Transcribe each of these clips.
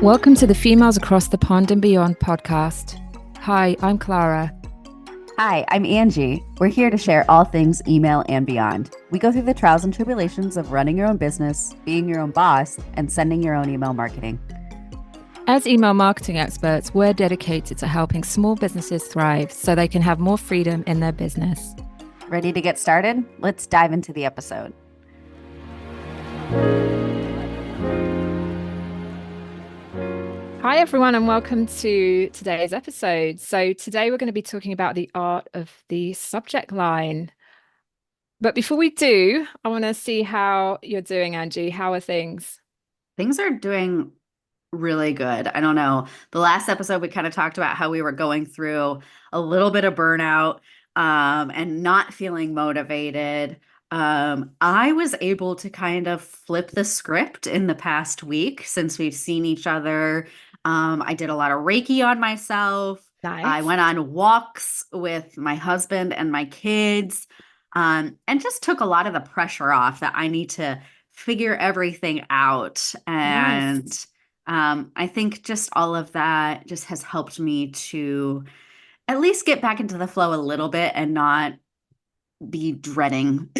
Welcome to the Females Across the Pond and Beyond podcast. Hi, I'm Clara. Hi, I'm Angie. We're here to share all things email and beyond. We go through the trials and tribulations of running your own business, being your own boss, and sending your own email marketing. As email marketing experts, we're dedicated to helping small businesses thrive so they can have more freedom in their business. Ready to get started? Let's dive into the episode. Hi, everyone, and welcome to today's episode. So today we're going to be talking about the art of the subject line. But before we do, I want to see how you're doing, Angie. How are things? Things are doing really good. I don't know. The last episode, we kind of talked about how we were going through a little bit of burnout and not feeling motivated. I was able to kind of flip the script in the past week since we've seen each other. I did a lot of Reiki on myself. I Nice. went on walks with my husband and my kids, and just took a lot of the pressure off that I need to figure everything out. Nice. And I think just all of that just has helped me to at least get back into the flow a little bit and not be dreading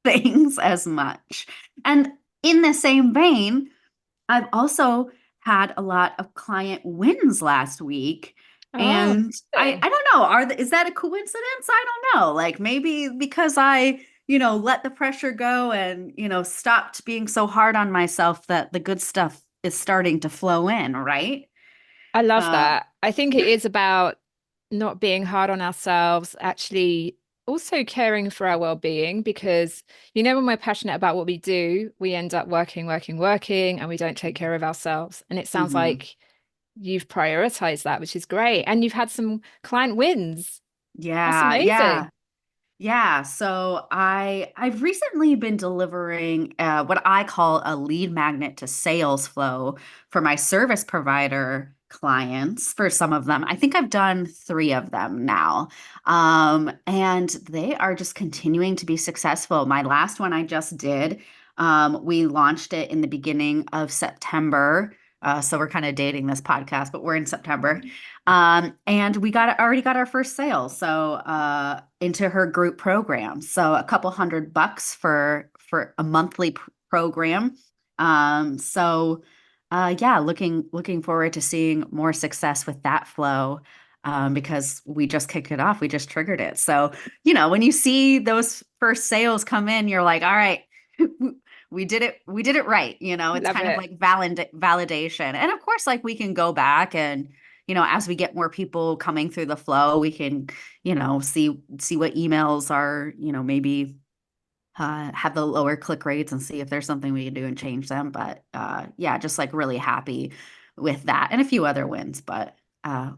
things as much. And in the same vein, I've also had a lot of client wins last week. Oh, And I don't know, is that a coincidence? I don't know. Like maybe because I let the pressure go and stopped being so hard on myself that the good stuff is starting to flow in, right? I love Uh, that. I think it is about not being hard on ourselves, actually also caring for our well-being, because when we're passionate about what we do, we end up working, working, working, and we don't take care of ourselves. And it sounds mhm. like you've prioritized that, which is great. And you've had some client wins. That's Yeah, amazing. yeah. Yeah, so I've recently been delivering what I call a lead magnet to sales flow for my service provider clients. For some of them, I think I've done three of them now, and they are just continuing to be successful. My last one I just did, we launched it in the beginning of September. So we're kind of dating this podcast, but we're in September. And we already got our first sale. So into her group program. So a couple $100 for a monthly program. Yeah, looking forward to seeing more success with that flow. Because we just kicked it off. We just triggered it. So, when you see those first sales come in, you're like, all right, we did it right. It's Love kind of it. like validation. And of course, like we can go back and as we get more people coming through the flow, we can, see what emails are, maybe have the lower click rates and see if there's something we can do and change them. But yeah, just like really happy with that and a few other wins, but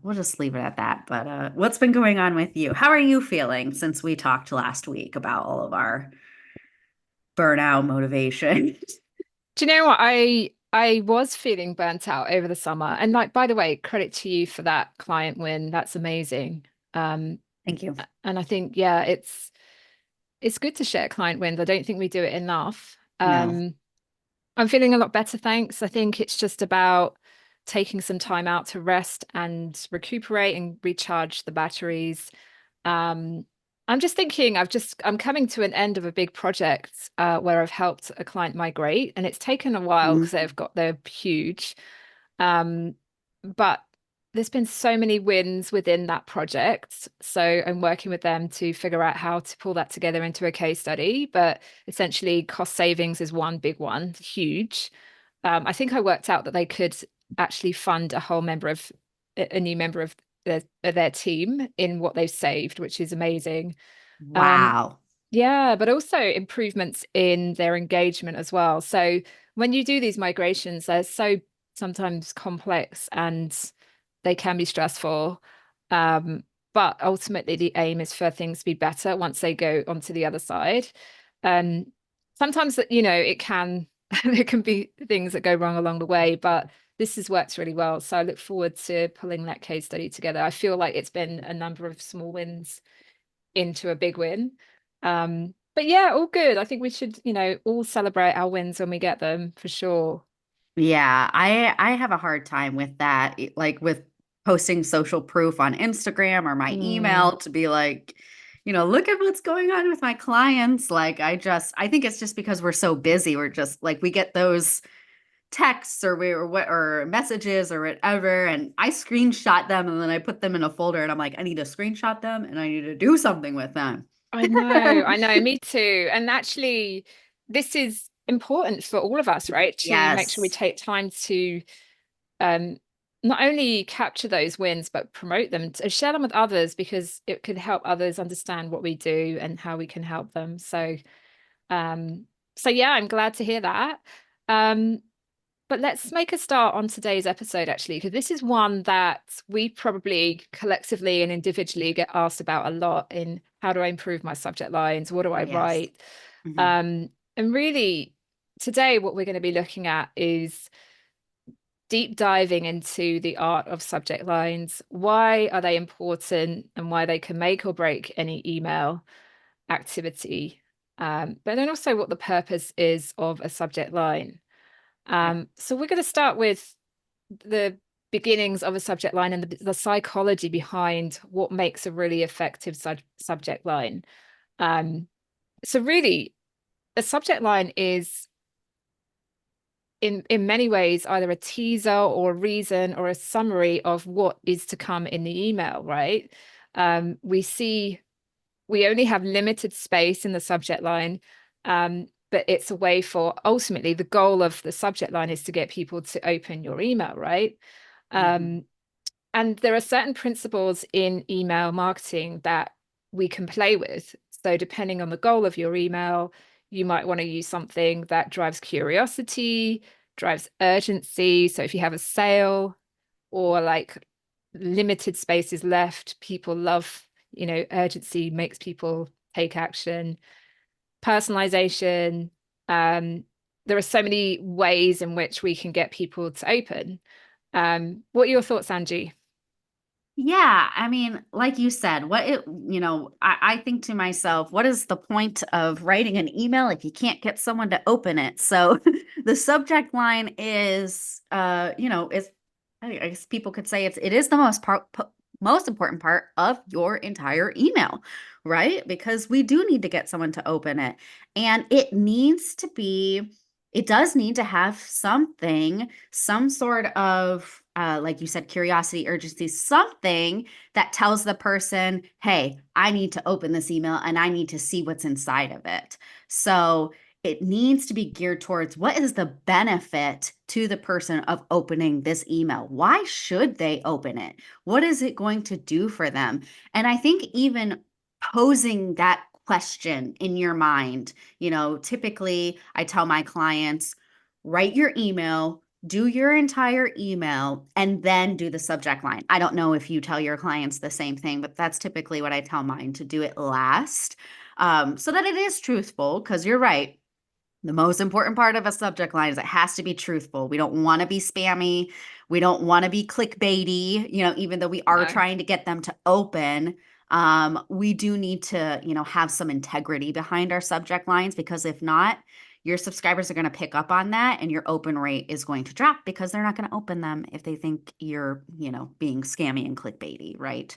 we'll just leave it at that. But what's been going on with you? How are you feeling since we talked last week about all of our burnout motivation? Do you know what? I was feeling burnt out over the summer. And like, by the way, credit to you for that client win. That's amazing. Um, Thank you. and I think, yeah, it's good to share client wins. I don't think we do it enough. No. I'm feeling a lot better, thanks. I think it's just about taking some time out to rest and recuperate and recharge the batteries. Um, I'm just thinking, I'm coming to an end of a big project where I've helped a client migrate, and it's taken a while because Mhm. they're huge. Um, but there's been so many wins within that project. So I'm working with them to figure out how to pull that together into a case study. But essentially, cost savings is one big one, huge. I think I worked out that they could actually fund a new member of their team in what they've saved, which is amazing. Um, Wow. yeah, but also improvements in their engagement as well. So when you do these migrations, they're so sometimes complex and they can be stressful. Um, but ultimately, the aim is for things to be better once they go onto the other side. Um, sometimes it can there can be things that go wrong along the way, but this has worked really well. So I look forward to pulling that case study together. I feel like it's been a number of small wins into a big win. But yeah, all good. I think we should, all celebrate our wins when we get them for sure. Yeah, I have a hard time with that, like with posting social proof on Instagram or my Mm, email to be like, look at what's going on with my clients. Like I think it's just because we're so busy. We're just like we get those texts or messages or whatever, and I screenshot them and then I put them in a folder and I'm like, I need to screenshot them and I need to do something with them. I know, me too. And actually, this is important for all of us, right? To make sure we Yes. take time to um, not only capture those wins, but promote them, to share them with others because it could help others understand what we do and how we can help them. Um, so yeah, I'm glad to hear that. Um, but let's make a start on today's episode, actually, because this is one that we probably collectively and individually get asked about a lot in how do I improve my subject lines? What do Oh, I yes. write? Hmm. And really, today, what we're going to be looking at is deep diving into the art of subject lines. Why are they important and why they can make or break any email activity? But then also what the purpose is of a subject line. Okay. So we're going to start with the beginnings of a subject line and the psychology behind what makes a really effective subject line. Um, so really, a subject line is in many ways either a teaser or a reason or a summary of what is to come in the email, right? We see we only have limited space in the subject line, but it's a way for ultimately the goal of the subject line is to get people to open your email, right? Hmm. Um, and there are certain principles in email marketing that we can play with. So, depending on the goal of your email, you might want to use something that drives curiosity, drives urgency. So, if you have a sale or like limited spaces left, people love, urgency makes people take action. Personalization. Um, there are so many ways in which we can get people to open. What are your thoughts, Angie? Yeah, I mean, like you said, I think to myself, what is the point of writing an email if you can't get someone to open it? So the subject line is, is I guess people could say it is the most important part of your entire email, right? Because we do need to get someone to open it, and it does need to have some sort of, like you said, curiosity, urgency, something that tells the person, hey, I need to open this email and I need to see what's inside of it. So it needs to be geared towards what is the benefit to the person of opening this email? Why should they open it? What is it going to do for them? And I think even posing that question in your mind, typically I tell my clients, write your email, do your entire email, and then do the subject line. I don't know if you tell your clients the same thing, but that's typically what I tell mine, to do it last, so that it is truthful. Because you're right. The most important part of a subject line is it has to be truthful. We don't want to be spammy. We don't want to be clickbaity, even though we are No. trying to get them to open. We do need to, have some integrity behind our subject lines, because if not, your subscribers are going to pick up on that and your open rate is going to drop because they're not going to open them if they think you're, being scammy and clickbaity, right?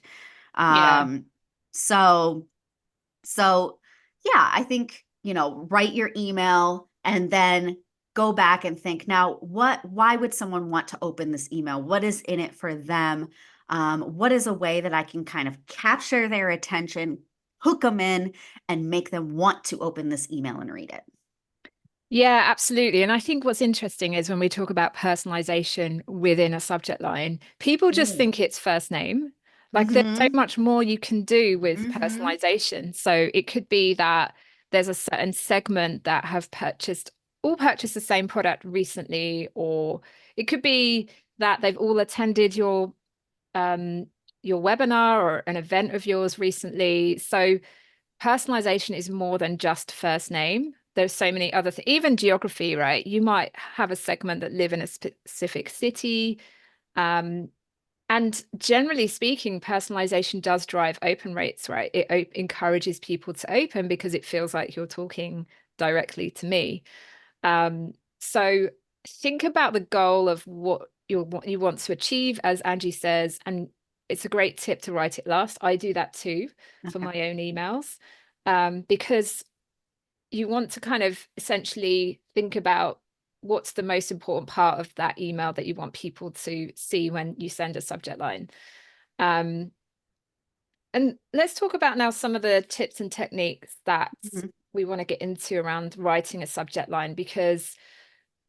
Yeah. Um, so so, yeah, I think, write your email and then go back and think, now, why would someone want to open this email? What is in it for them? What is a way that I can kind of capture their attention, hook them in, and make them want to open this email and read it? Yeah, absolutely. And I think what's interesting is when we talk about personalization within a subject line, people just Mm. think it's first name. Like there's so Mm-hmm. much more you can do with Mm-hmm. personalization. So it could be that there's a certain segment that have all purchased the same product recently, or it could be that they've all attended um your webinar or an event of yours recently. So personalization is more than just first name. There's so many other things, even geography, right? You might have a segment that live in a specific city. Um, and generally speaking, personalization does drive open rates, right? It encourages people to open because it feels like you're talking directly to me. So think about the goal of what you want to achieve, as Angie says, and it's a great tip to write it last. I do that too for Okay. my own emails, because you want to kind of essentially think about what's the most important part of that email that you want people to see when you send a subject line. Um, and let's talk about now some of the tips and techniques that Mhm. we want to get into around writing a subject line, because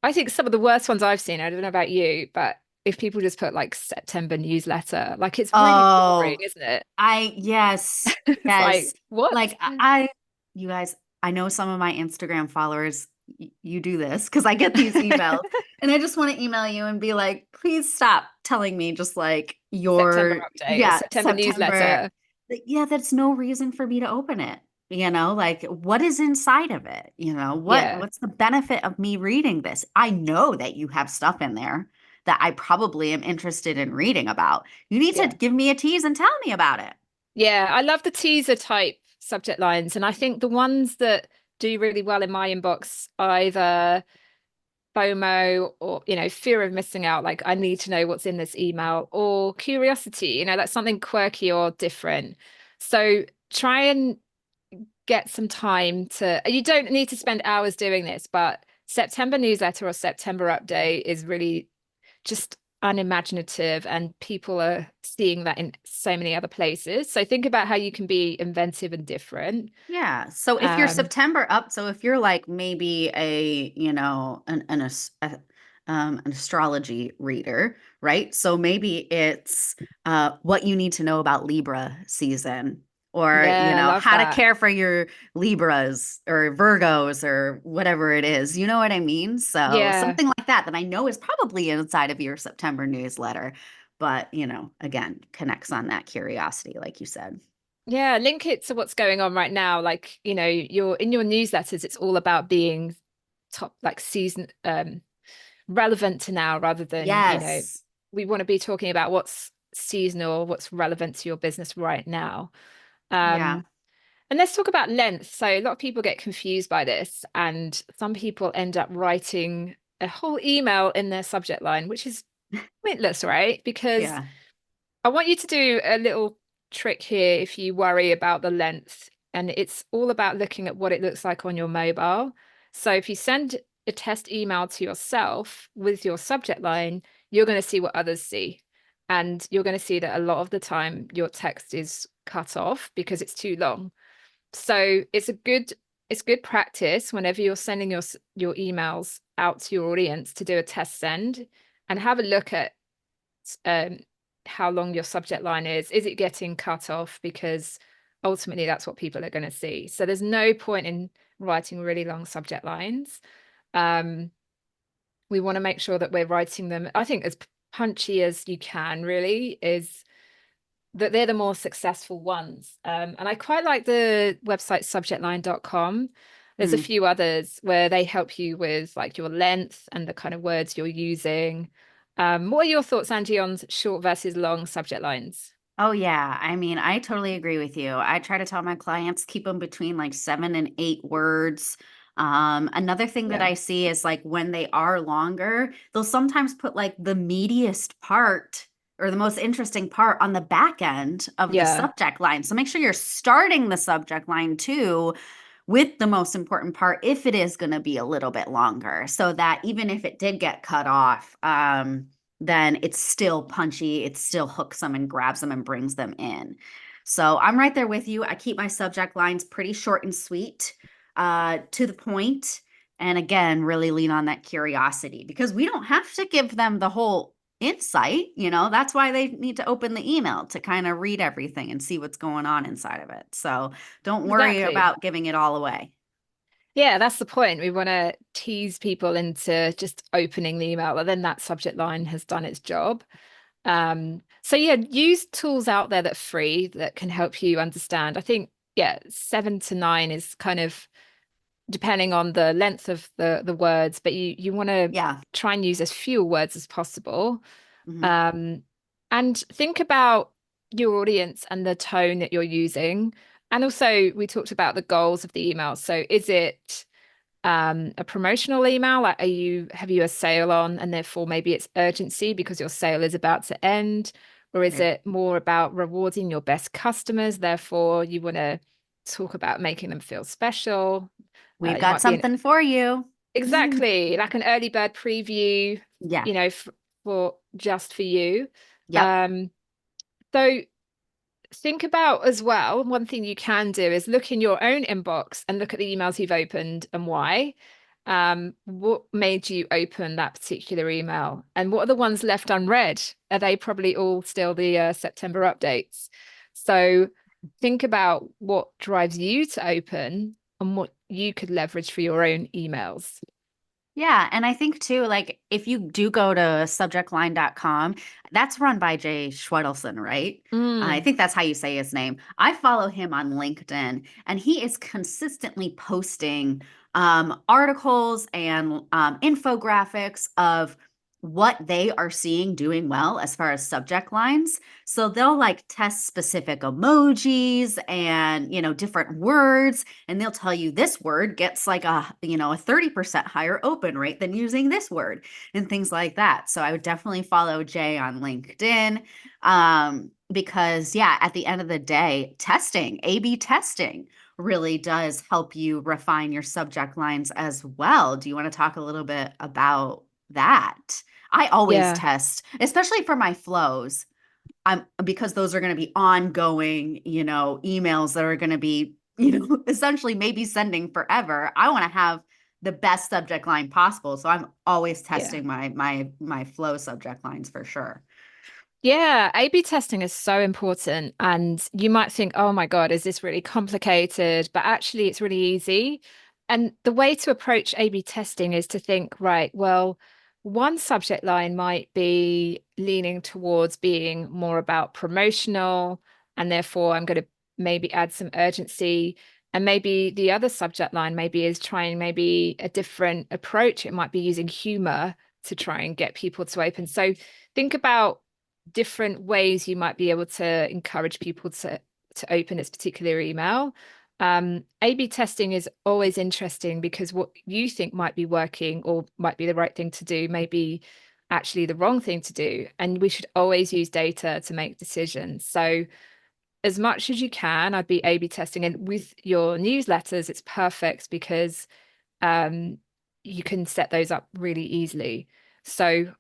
I think some of the worst ones I've seen, I don't know about you, but if people just put like September newsletter, like it's really boring, Oh, isn't it? yes, It's yes. like, what? Like you guys, I know some of my Instagram followers, you do this because I get these emails and I just want to email you and be like, please stop telling me just like September your, update or yeah, September September. newsletter. Like, yeah, that's no reason for me to open it. Like what is inside of it? Yeah, What's the benefit of me reading this? I know that you have stuff in there that I probably am interested in reading about. You need to yeah. give me a tease and tell me about it. Yeah, I love the teaser type subject lines. And I think the ones that do really well in my inbox, either FOMO or, fear of missing out, like I need to know what's in this email, or curiosity, that's something quirky or different. So try and get some time to, you don't need to spend hours doing this, but September newsletter or September update is really just unimaginative, and people are seeing that in so many other places. So think about how you can be inventive and different. Yeah. So if you're Um, September up, so if you're like maybe an astrology reader, right? So maybe it's what you need to know about Libra season, or yeah, I love how to that. care for your Libras or Virgos or whatever it is. You know what I mean? So Yeah. something like that I know is probably inside of your September newsletter, but again, connects on that curiosity, like you said. Yeah, link it to what's going on right now. Like, you're in your newsletters, it's all about being top, like season, relevant to now, rather than, Yes. we want to be talking about what's seasonal, what's relevant to your business right now. Yeah. Um, and let's talk about length. So a lot of people get confused by this, and some people end up writing a whole email in their subject line, which is pointless, right? Because Yeah. I want you to do a little trick here if you worry about the length, and it's all about looking at what it looks like on your mobile. So if you send a test email to yourself with your subject line, you're going to see what others see. And you're going to see that a lot of the time your text is cut off because it's too long. So it's good practice whenever you're sending your emails out to your audience to do a test send and have a look at um, how long your subject line is. Is it getting cut off? Because ultimately that's what people are going to see. So there's no point in writing really long subject lines. Um, we want to make sure that we're writing them, I think, as punchy as you can, really, is that they're the more successful ones. And I quite like the website subjectline.com. There's a Hmm. few others where they help you with like your length and the kind of words you're using. What are your thoughts, Angie, on short versus long subject lines? Oh yeah. I mean, I totally agree with you. I try to tell my clients keep them between like 7 and 8 words. Another thing that Yeah. I see is like when they are longer, they'll sometimes put like the meatiest part or the most interesting part on the back end of the Yeah. subject line. So make sure you're starting the subject line too with the most important part if it is going to be a little bit longer, so that even if it did get cut off, then it's still punchy, it still hooks them and grabs them and brings them in. So I'm right there with you. I keep my subject lines pretty short and sweet, to the point, and again, really lean on that curiosity because we don't have to give them the whole insight. That's why they need to open the email to kind of read everything and see what's going on inside of it. So don't worry Exactly. about giving it all away. Yeah, that's the point. We want to tease people into just opening the email, and then that subject line has done its job. So yeah, use tools out there that are free that can help you understand. I think, yeah, 7 to 9 is kind of depending on the length of the words, but you want to Yeah. try and use as few words as possible. Mhm. Um, and think about your audience and the tone that you're using. And also, we talked about the goals of the email. So is it A promotional email? Like, have you a sale on, and therefore maybe it's urgency because your sale is about to end? Or is Right. it more about rewarding your best customers? Therefore, you want to talk about making them feel special. We've It got might be an something for you. exactly like an early bird preview, Yeah. you know, for just for you. Yep. Um, so think about as well, one thing you can do is look in your own inbox and look at the emails you've opened and why. What made you open that particular email? And what are the ones left unread? Are they probably all still the September updates? So think about what drives you to open and what you could leverage for your own emails. Yeah, and I think too, like if you do go to subjectline.com, that's run by Jay Schwedelson, right? I Mm, think that's how you say his name. I follow him on LinkedIn, and he is consistently posting articles and infographics of what they are seeing doing well as far as subject lines. So they'll like test specific emojis and, different words, and they'll tell you this word gets like a 30% higher open rate than using this word and things like that. So I would definitely follow Jay on LinkedIn, because yeah, at the end of the day, A/B testing really does help you refine your subject lines as well. Do you want to talk a little bit about that? I always yeah. test, especially for my flows. I'm because those are going to be ongoing, emails that are going to be, essentially maybe sending forever. I want to have the best subject line possible. So I'm always Yeah. testing my flow subject lines for sure. Yeah, A/B testing is so important. And you might think, oh my God, is this really complicated? But actually, it's really easy. And the way to approach A/B testing is to think, right, well, one subject line might be leaning towards being more about promotional, and therefore I'm going to maybe add some urgency. And maybe the other subject line maybe is trying maybe a different approach. It might be using humor to try and get people to open. So think about different ways you might be able to encourage people to open this particular email. A/B testing is always interesting because what you think might be working or might be the right thing to do may be actually the wrong thing to do. And we should always use data to make decisions. So as much as you can, I'd be A/B testing. And with your newsletters, it's perfect because um, you can set those up really easily. So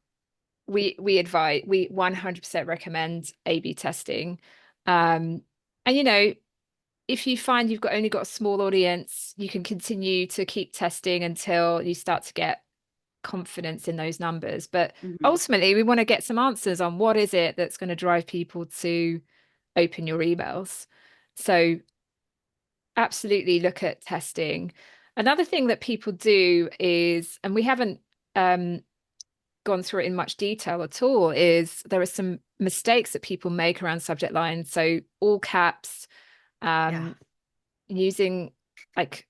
we 100% recommend A/B testing. Um, and if you find you've got only got a small audience, you can continue to keep testing until you start to get confidence in those numbers. But Mhm. ultimately, we want to get some answers on what is it that's going to drive people to open your emails. So absolutely look at testing. Another thing that people do is, and we haven't gone through it in much detail at all, is there are some mistakes that people make around subject lines. So all caps, Yeah. um, using like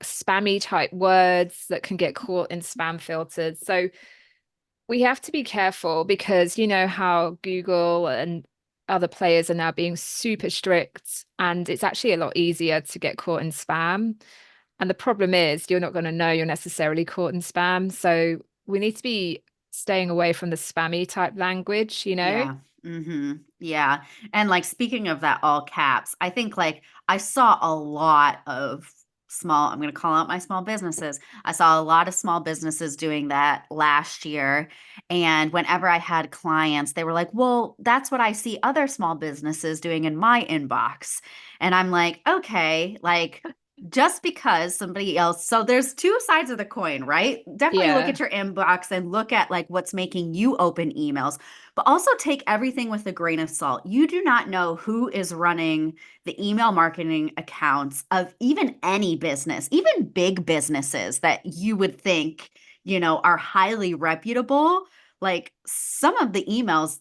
spammy type words that can get caught in spam filters. So we have to be careful because you know how Google and other players are now being super strict, and it's actually a lot easier to get caught in spam. And the problem is you're not going to know you're necessarily caught in spam. So we need to be staying away from the spammy type language, you know? Yeah. Yeah. And like speaking of that all caps, I think like I saw a lot of I'm going to call out my small businesses. I saw a lot of small businesses doing that last year. And whenever I had clients, they were like, well, that's what I see other small businesses doing in my inbox. And I'm like, okay, like just because somebody else, so there's two sides of the coin, right? Definitely look Yeah. at your inbox and look at like what's making you open emails, but also take everything with a grain of salt. You do not know who is running the email marketing accounts of even any business, even big businesses that you would think, are highly reputable. Like some of the emails,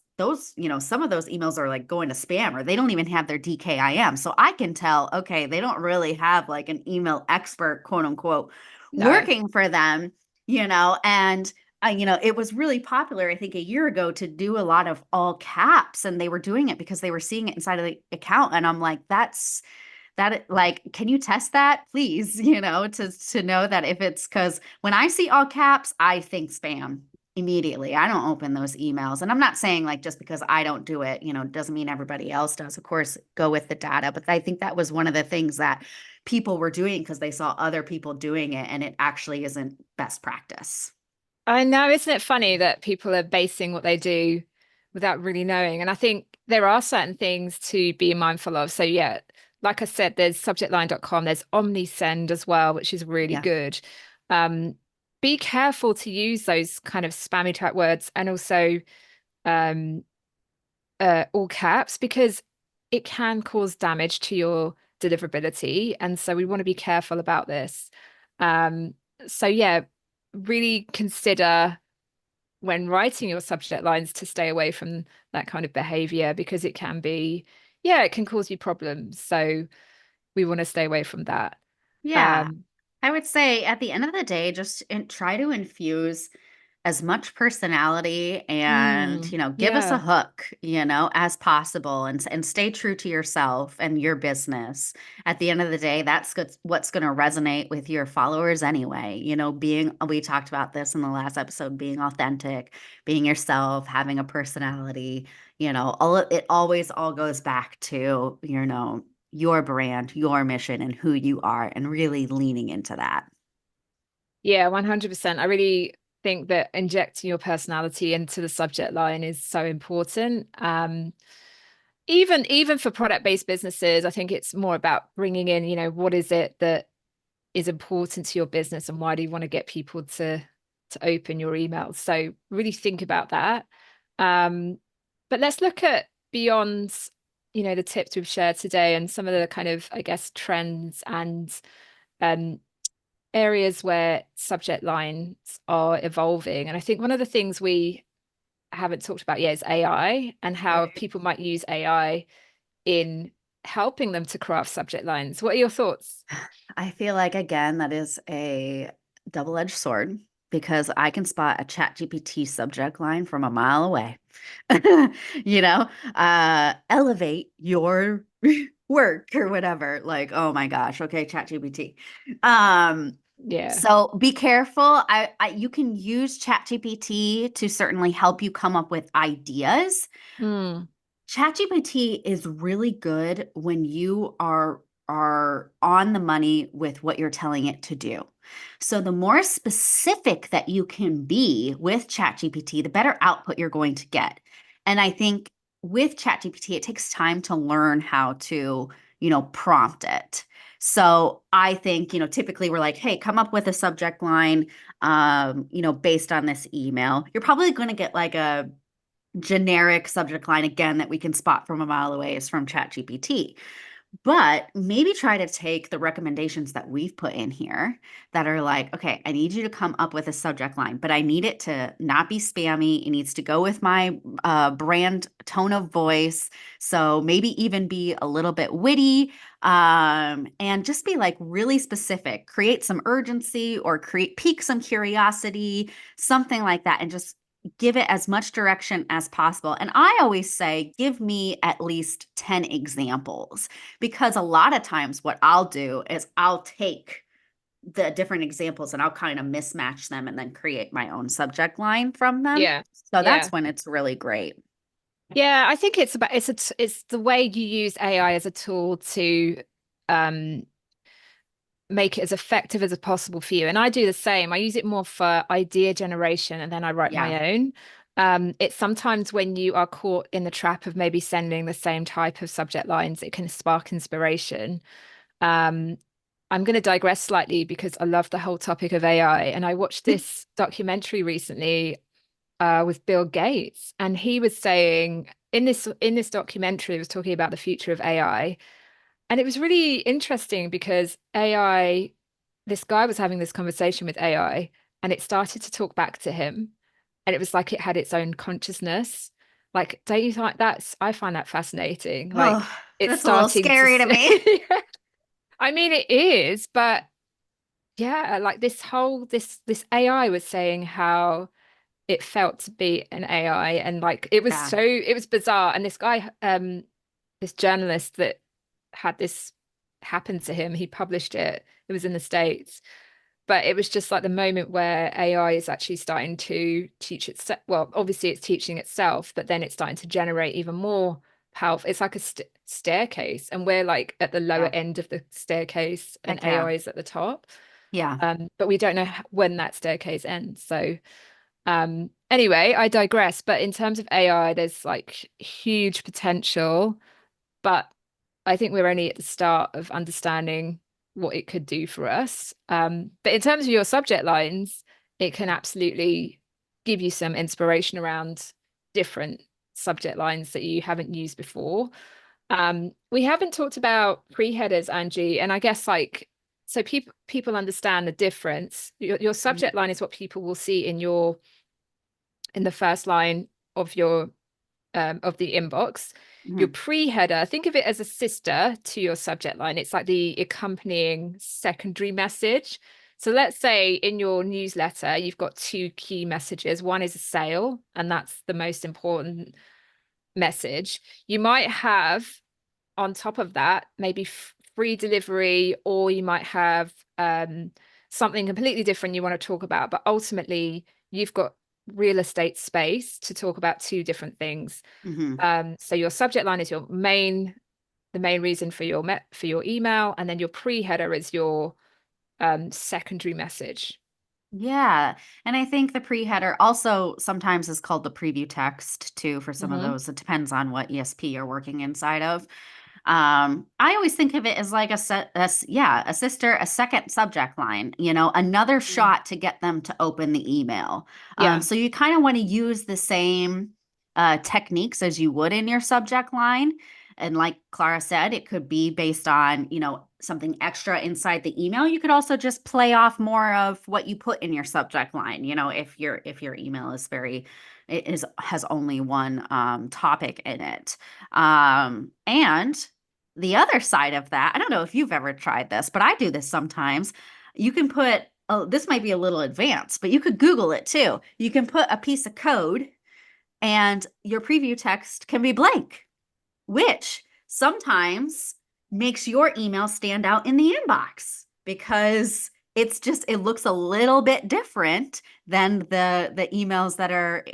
some of those emails are like going to spam or they don't even have their DKIM. So I can tell, okay, they don't really have like an email expert, quote unquote, No. working for them, and it was really popular, I think, a year ago to do a lot of all caps, and they were doing it because they were seeing it inside of the account. And I'm like, like, can you test that, please? To know that if it's because when I see all caps, I think spam immediately. I don't open those emails. And I'm not saying like just because I don't do it, doesn't mean everybody else does. Of course, go with the data. But I think that was one of the things that people were doing because they saw other people doing it and it actually isn't best practice. I know, isn't it funny that people are basing what they do without really knowing? And I think there are certain things to be mindful of. So yeah, like I said, there's subjectline.com, there's OmniSend as well, which is really Yeah. good. Um, be careful to use those kind of spammy type words and also um, all caps because it can cause damage to your deliverability. And so we want to be careful about this. So yeah, really consider when writing your subject lines to stay away from that kind of behavior because it can be, yeah, it can cause you problems. So we want to stay away from that. Yeah. Um, I would say at the end of the day, just try to infuse as much personality and, give us a yeah. hook, as possible and stay true to yourself and your business. At the end of the day, that's what's going to resonate with your followers anyway. We talked about this in the last episode, being authentic, being yourself, having a personality, it always all goes back to, your brand, your mission, and who you are, and really leaning into that. Yeah, 100%. I really think that injecting your personality into the subject line is so important. Even for product-based businesses, I think it's more about bringing in, what is it that is important to your business and why do you want to get people to open your emails? So really think about that. Um, but let's look at beyond, the tips we've shared today and some of the kind of, I guess, trends and um, areas where subject lines are evolving. And I think one of the things we haven't talked about yet is AI and how Right. people might use AI in helping them to craft subject lines. What are your thoughts? I feel like, again, that is a double-edged sword because I can spot a ChatGPT subject line from a mile away. Elevate your work or whatever. Like, oh my gosh, okay, ChatGPT. Um, Yeah. so be careful. You can use ChatGPT to certainly help you come up with ideas. Mm, ChatGPT is really good when you are on the money with what you're telling it to do. So the more specific that you can be with ChatGPT, the better output you're going to get. And I think with ChatGPT, it takes time to learn how to, prompt it. So I think, typically we're like, hey, come up with a subject line, based on this email. You're probably going to get like a generic subject line again that we can spot from a mile away is from ChatGPT. But maybe try to take the recommendations that we've put in here that are like, okay, I need you to come up with a subject line, but I need it to not be spammy. It needs to go with my brand tone of voice. So maybe even be a little bit witty, and just be like really specific. Create some urgency or pique some curiosity, something like that, and just give it as much direction as possible. And I always say, give me at least 10 examples because a lot of times what I'll do is I'll take the different examples and I'll kind of mismatch them and then create my own subject line from them. yeah. So Yeah. that's when it's really great. Yeah, I think it's the way you use AI as a tool to um make it as effective as possible for you. And I do the same. I use it more for idea generation and then I write Yeah. my own. It's sometimes when you are caught in the trap of maybe sending the same type of subject lines, it can spark inspiration. Um, I'm going to digress slightly because I love the whole topic of AI. And I watched this documentary recently with Bill Gates, and he was saying in this documentary, he was talking about the future of AI, and it was really interesting because AI, this guy was having this conversation with AI, and it started to talk back to him, and it was like it had its own consciousness. Like, don't you find I find that fascinating. Oh, Like, it's that's a little starting to scary to me. see. I mean, it is, but yeah, like this AI was saying how it felt to be an AI and like Yeah. it was bizarre. And this guy, this journalist that had this happened to him. He published it. It was in the States. But it was just like the moment where AI is actually starting to teach itself. Well, obviously it's teaching itself, but then it's starting to generate even more powerful. It's like a staircase, and we're like at the lower Yeah. end of the staircase, and Heck yeah. AI is at the top. Yeah. But we don't know when that staircase ends. So anyway, I digress. But in terms of AI, there's like huge potential, but I think we're only at the start of understanding what it could do for us. But in terms of your subject lines, it can absolutely give you some inspiration around different subject lines that you haven't used before. We haven't talked about pre-headers, Angie, and I guess like so people understand the difference. Your Mhm. subject line is what people will see in the first line of your of the inbox. Your Mhm. pre-header, think of it as a sister to your subject line. It's like the accompanying secondary message. So let's say in your newsletter, you've got two key messages. One is a sale, and that's the most important message. You might have on top of that maybe free delivery, or you might have something completely different you want to talk about. But ultimately, you've got real estate space to talk about two different things. Mhm. So your subject line is the main reason for your email, and then your pre-header is your secondary message. Yeah. And I think the pre-header also sometimes is called the preview text too for some of Hmm. those. It depends on what ESP you're working inside of. I always think of it as like a sister, a second subject line, another Mm. shot to get them to open the email. Yeah. So you kind of want to use the same techniques as you would in your subject line. And like Clara said, it could be based on, something extra inside the email. You could also just play off more of what you put in your subject line. If your email is has only one topic in it. And the other side of that, I don't know if you've ever tried this, but I do this sometimes. You can put, oh, this might be a little advanced, but you could Google it too. You can put a piece of code and your preview text can be blank, which sometimes makes your email stand out in the inbox because it looks a little bit different than the emails that are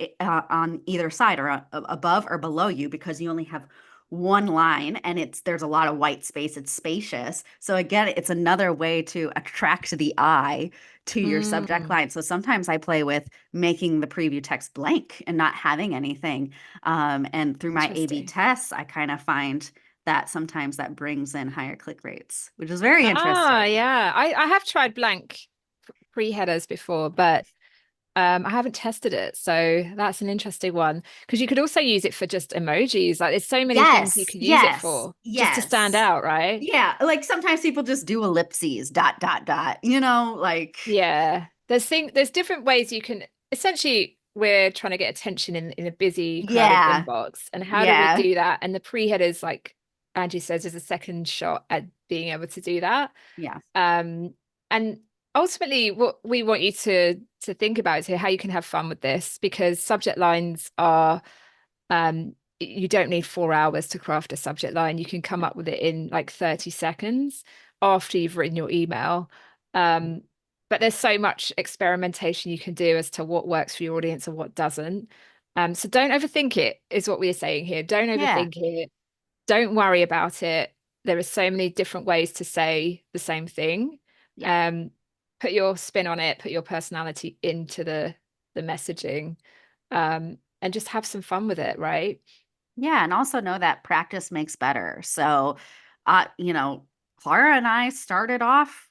on either side or above or below you because you only have one line and there's a lot of white space. It's spacious. So again, it's another way to attract the eye to your subject Mm, line. So sometimes I play with making the preview text blank and not having anything. And through my A/B interesting. tests, I kind of find that sometimes that brings in higher click rates, which is very Ah, interesting. yeah. I have tried blank pre-headers before, but I haven't tested it. So that's an interesting one because you could also use it for just emojis. Like there's so many things you Yes, could use it yes, for just to stand yes. out, right? Yeah, like sometimes people just do ellipses, dot, dot, dot, like, Yeah. There's different ways you can essentially we're trying to get attention in a busy, crowded yeah, inbox. And how do we yeah, do that? And the pre-headers, like Angie says, is a second shot at being able to do that. yeah, Um, and ultimately, what we want you to think about is how you can have fun with this because subject lines are you don't need 4 hours to craft a subject line. You can come no, up with it in like 30 seconds after you've written your email. Um, but there's so much experimentation you can do as to what works for your audience and what doesn't. So don't overthink it, is what we're saying here. Don't yeah, overthink it. Don't worry about it. There are so many different ways to say the same thing. yeah. Um, put your spin on it, put your personality into the messaging, and just have some fun with it, right? Yeah, and also know that practice makes better. So, uh, you know, Clara and I started off,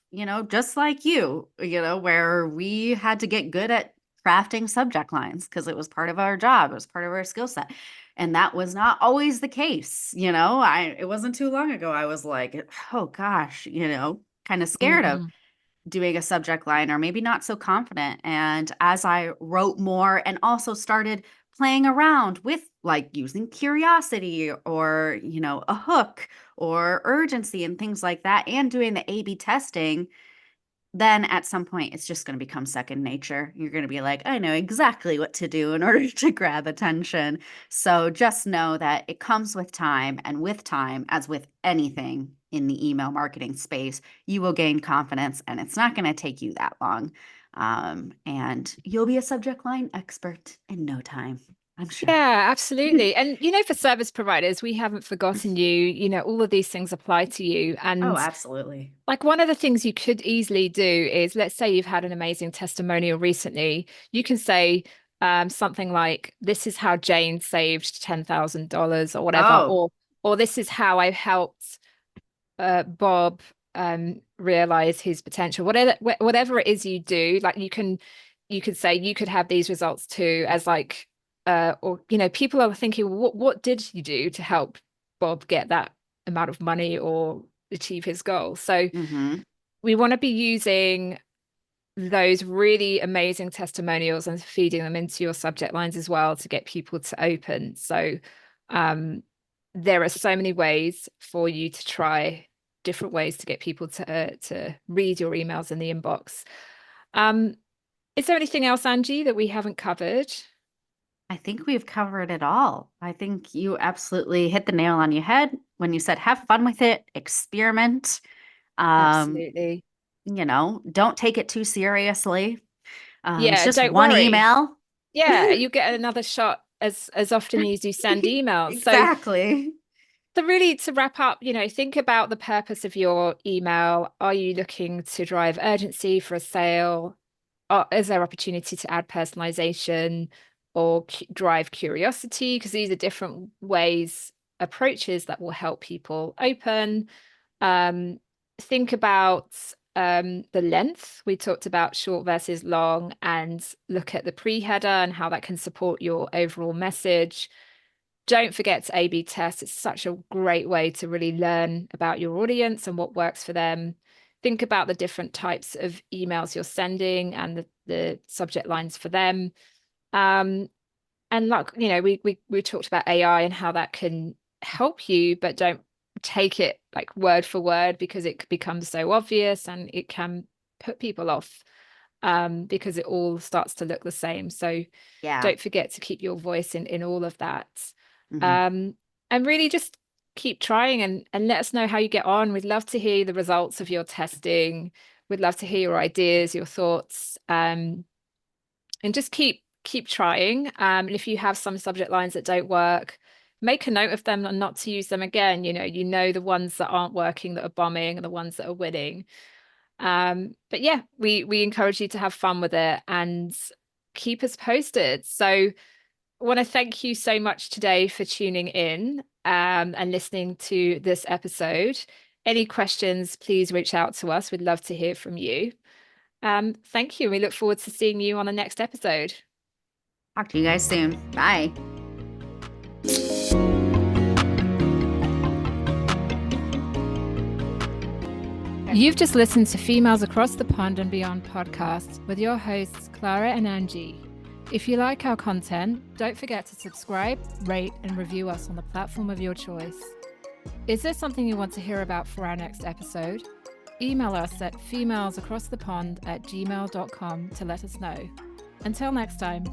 just like where we had to get good at crafting subject lines because it was part of our job, it was part of our skill set. And that was not always the case, it wasn't too long ago I was like, oh gosh, kind of scared of Mm. doing a subject line or maybe not so confident. And as I wrote more and also started playing around with like using curiosity or, a hook or urgency and things like that, and doing the A/B testing, then at some point it's just going to become second nature. You're going to be like, I know exactly what to do in order to grab attention. So just know that it comes with time, and with time, as with anything in the email marketing space, you will gain confidence, and it's not going to take you that long. And you'll be a subject line expert in no time, I'm sure. Yeah, absolutely. And for service providers, we haven't forgotten you. All of these things apply to you. Oh, And absolutely. like one of the things you could easily do is, let's say you've had an amazing testimonial recently, you can say something like, "This is how Jane saved $10,000 or whatever," Oh, or "This is how I helped Bob realize his potential." Whatever it is you do, like you could say you could have these results too, as like or people are thinking, well, what did you do to help Bob get that amount of money or achieve his goal? So mm-hmm. we want to be using those really amazing testimonials and feeding them into your subject lines as well to get people to open. So there are so many ways for you to try different ways to get people to read your emails in the inbox. Is there anything else, Angie, that we haven't covered? I think we've covered it all. I think you absolutely hit the nail on your head when you said have fun with it, experiment. Um, Absolutely. don't take it too seriously. It's Yeah, just don't one worry. email. Yeah, you get another shot as often as you send emails. So Exactly. really to wrap up, think about the purpose of your email. Are you looking to drive urgency for a sale? Or is there opportunity to add personalization or drive curiosity? Because these are different ways, approaches that will help people open. Um, think about the length. We talked about short versus long, and look at the pre-header and how that can support your overall message. Don't forget to A/B test. It's such a great way to really learn about your audience and what works for them. Think about the different types of emails you're sending and the subject lines for them. And like, we talked about AI and how that can help you, but don't take it like word for word, because it becomes so obvious and it can put people off because it all starts to look the same. So Yeah. don't forget to keep your voice in all of that. Hmm. And really just keep trying and let us know how you get on. We'd love to hear the results of your testing. We'd love to hear your ideas, your thoughts, and just keep trying. And if you have some subject lines that don't work, make a note of them and not to use them again. The ones that aren't working, that are bombing, and the ones that are winning. But yeah, we encourage you to have fun with it and keep us posted. So I want to thank you so much today for tuning in and listening to this episode. Any questions, please reach out to us. We'd love to hear from you. Thank you. We look forward to seeing you on the next episode. Talk to you guys soon. Bye. You've just listened to Females Across the Pond and Beyond podcast with your hosts, Clara and Angie. If you like our content, don't forget to subscribe, rate, and review us on the platform of your choice. Is there something you want to hear about for our next episode? Email us at femalesacrossthepond@gmail.com to let us know. Until next time.